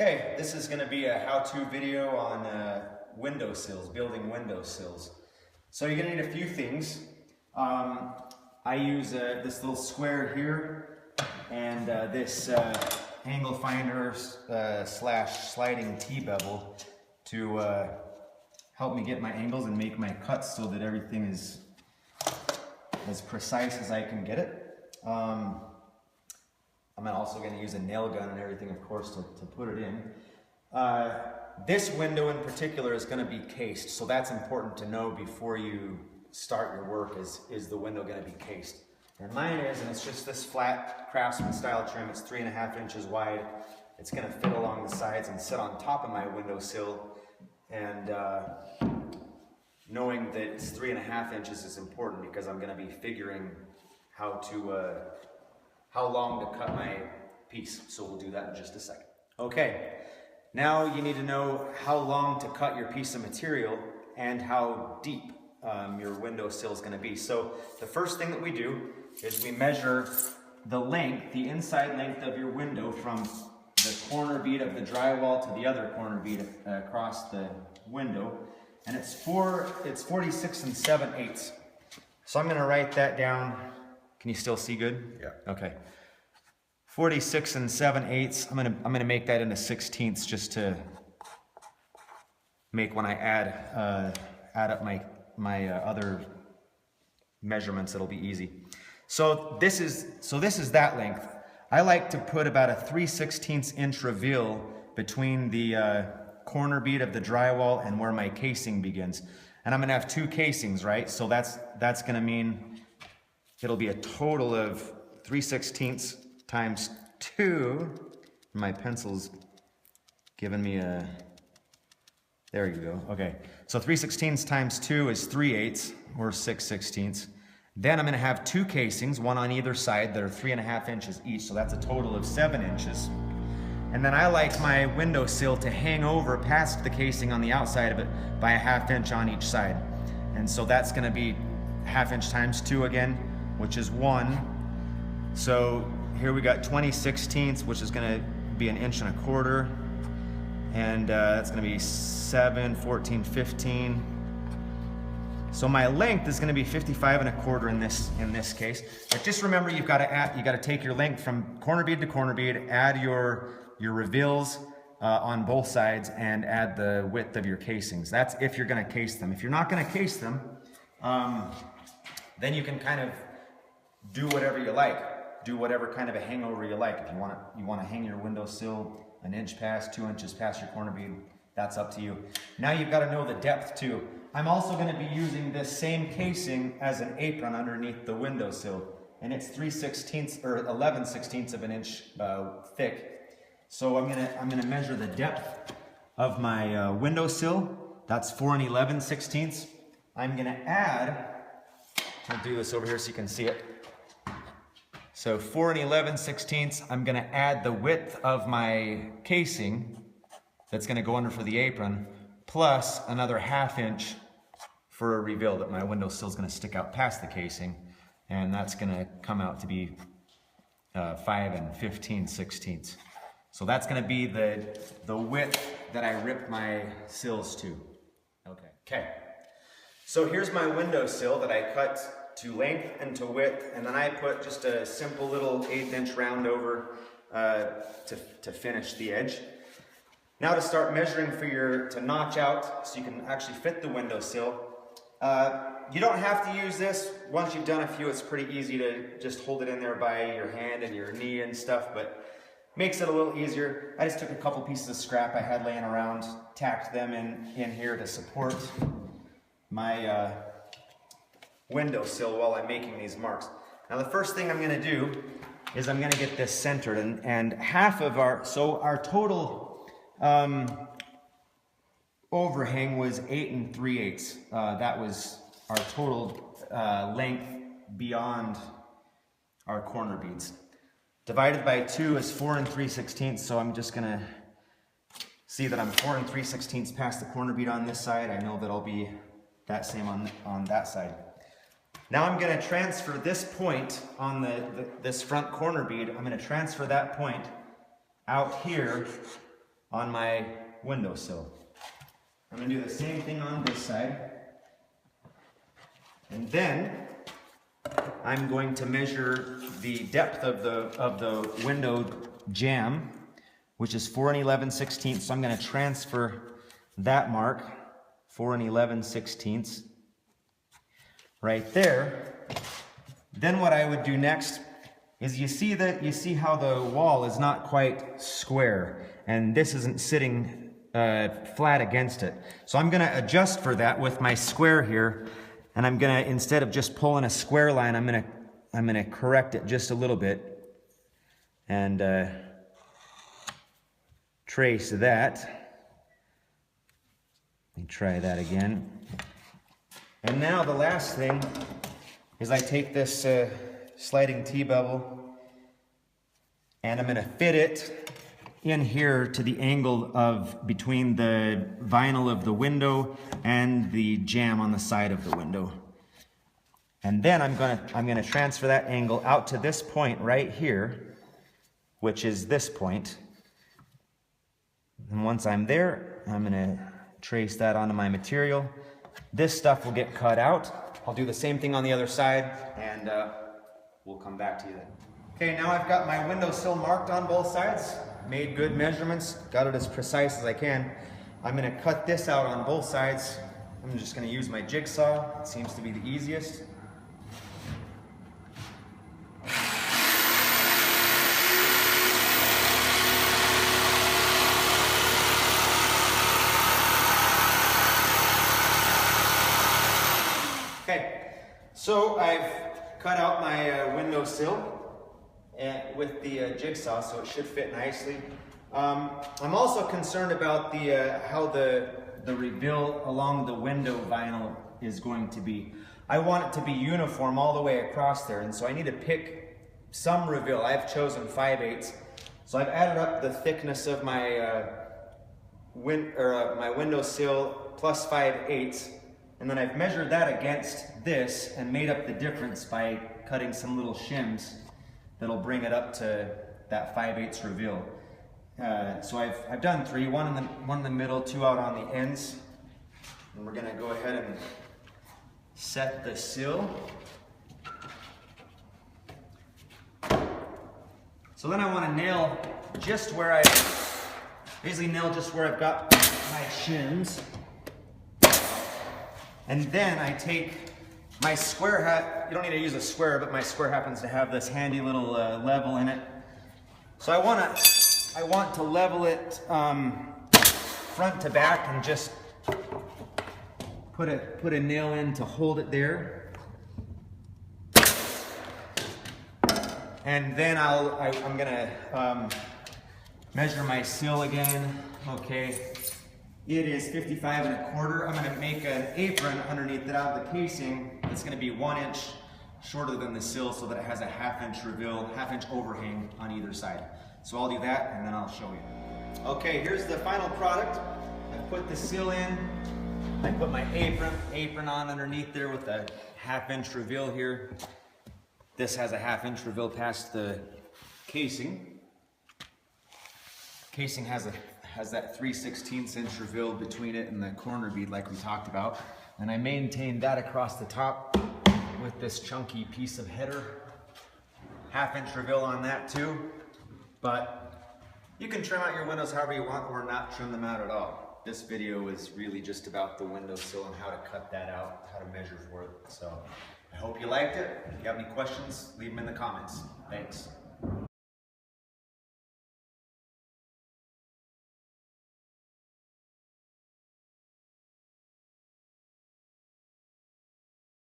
Okay, this is going to be a how-to video on windowsills, building windowsills. So you're going to need a few things. I use this little square here and this angle finder slash sliding T-bevel to help me get my angles and make my cuts so that everything is as precise as I can get it. I'm also going to use a nail gun and everything, of course, to put it in. This window in particular is going to be cased, so that's important to know before you start your work. Is the window going to be cased? And mine is, and it's just this flat Craftsman style trim. It's 3.5 inches wide. It's going to fit along the sides and sit on top of my windowsill. And knowing that it's 3.5 inches is important because I'm going to be figuring how long to cut my piece. So we'll do that in just a second. Okay, now you need to know how long to cut your piece of material and how deep your windowsill is going to be. So the first thing that we do is we measure the length, the inside length of your window from the corner bead of the drywall to the other corner bead across the window. And it's 46 7/8. So I'm going to write that down. Can you still see good? Yeah. Okay. 46 7/8. I'm gonna make that into 16ths just to make when I add up my other measurements. It'll be easy. So this is that length. I like to put about a 3/16 inch reveal between the corner bead of the drywall and where my casing begins. And I'm gonna have two casings, right? So that's gonna mean it'll be a total of 3/16 times 2. My pencil's giving me a, there you go, okay. So 3/16 times 2 is 3/8 or 6/16. Then I'm gonna have two casings, one on either side that are 3.5 inches each, so that's a total of 7 inches. And then I like my windowsill to hang over past the casing on the outside of it by a 1/2 inch on each side. And so that's gonna be 1/2 inch times 2 again, which is 1. So here we got 20/16, which is going to be 1 1/4 inches, and that's going to be 7, 14, 15. So my length is going to be 55 1/4 in this case. But just remember, you got to take your length from corner bead to corner bead, add your reveals on both sides, and add the width of your casings. That's if you're going to case them. If you're not going to case them, then you can kind of do whatever you like. Do whatever kind of a hangover you like. If you want to hang your windowsill 1 inch past, 2 inches past your corner bead, that's up to you. Now you've got to know the depth too. I'm also going to be using this same casing as an apron underneath the windowsill, and it's 3/16 or 11/16 of an inch thick. So I'm gonna measure the depth of my windowsill. That's 4 11/16. I'm gonna add. I'll do this over here so you can see it. So 4 11/16, I'm going to add the width of my casing that's going to go under for the apron, plus another 1/2 inch for a reveal that my windowsill is going to stick out past the casing, and that's going to come out to be 5 15/16. So that's going to be the width that I rip my sills to. Okay. So here's my windowsill that I cut to length and to width, and then I put just a simple little 1/8 inch round over to finish the edge. Now to start measuring to notch out so you can actually fit the windowsill. You don't have to use this. Once you've done a few, it's pretty easy to just hold it in there by your hand and your knee and stuff, but makes it a little easier. I just took a couple pieces of scrap I had laying around, tacked them in here to support my windowsill while I'm making these marks. Now the first thing I'm going to do is I'm going to get this centered, and half of our total overhang was 8 3/8. That was our total length beyond our corner beads. Divided by 2 is 4 3/16, so I'm just going to see that I'm 4 3/16 past the corner bead on this side. I know that I'll be that same on that side. Now I'm going to transfer this point on this front corner bead. I'm going to transfer that point out here on my windowsill. I'm going to do the same thing on this side. And then I'm going to measure the depth of the window jamb, which is 4 11/16. So I'm going to transfer that mark, 4 11/16, right there. Then what I would do next is you see how the wall is not quite square, and this isn't sitting flat against it. So I'm going to adjust for that with my square here, and I'm going to, instead of just pulling a square line, I'm going to correct it just a little bit and trace that. Let me try that again. And now the last thing is I take this sliding T-bevel and I'm going to fit it in here to the angle of between the vinyl of the window and the jamb on the side of the window. And then I'm going to transfer that angle out to this point right here, which is this point. And once I'm there, I'm going to trace that onto my material. This stuff will get cut out. I'll do the same thing on the other side, and we'll come back to you then. Okay, now I've got my windowsill marked on both sides, made good measurements, got it as precise as I can. I'm going to cut this out on both sides. I'm just going to use my jigsaw. It seems to be the easiest. Okay, so I've cut out my windowsill with the jigsaw, so it should fit nicely. I'm also concerned about how the reveal along the window vinyl is going to be. I want it to be uniform all the way across there, and so I need to pick some reveal. I've chosen 5/8, so I've added up the thickness of my my windowsill plus 5/8. And then I've measured that against this and made up the difference by cutting some little shims that'll bring it up to that 5/8 reveal. So I've done 3, one in the middle, 2 out on the ends. And we're gonna go ahead and set the sill. So then I want to nail just where I've got my shims. And then I take my square hat. You don't need to use a square, but my square happens to have this handy little level in it. So I want to level it front to back and just put a nail in to hold it there. And then I'm gonna measure my sill again. Okay. It is 55 1/4. I'm going to make an apron underneath it out of the casing. It's going to be 1 inch shorter than the sill so that it has a 1/2 inch reveal, 1/2 inch overhang on either side. So I'll do that and then I'll show you. Okay, here's the final product. I put the sill in. I put my apron on underneath there with a 1/2 inch reveal here. This has a 1/2 inch reveal past the casing. Casing has that 3/16 inch reveal between it and the corner bead like we talked about. And I maintained that across the top with this chunky piece of header. 1/2 inch reveal on that too. But you can trim out your windows however you want or not trim them out at all. This video is really just about the windowsill and how to cut that out, how to measure for it. So I hope you liked it. If you have any questions, leave them in the comments. Thanks.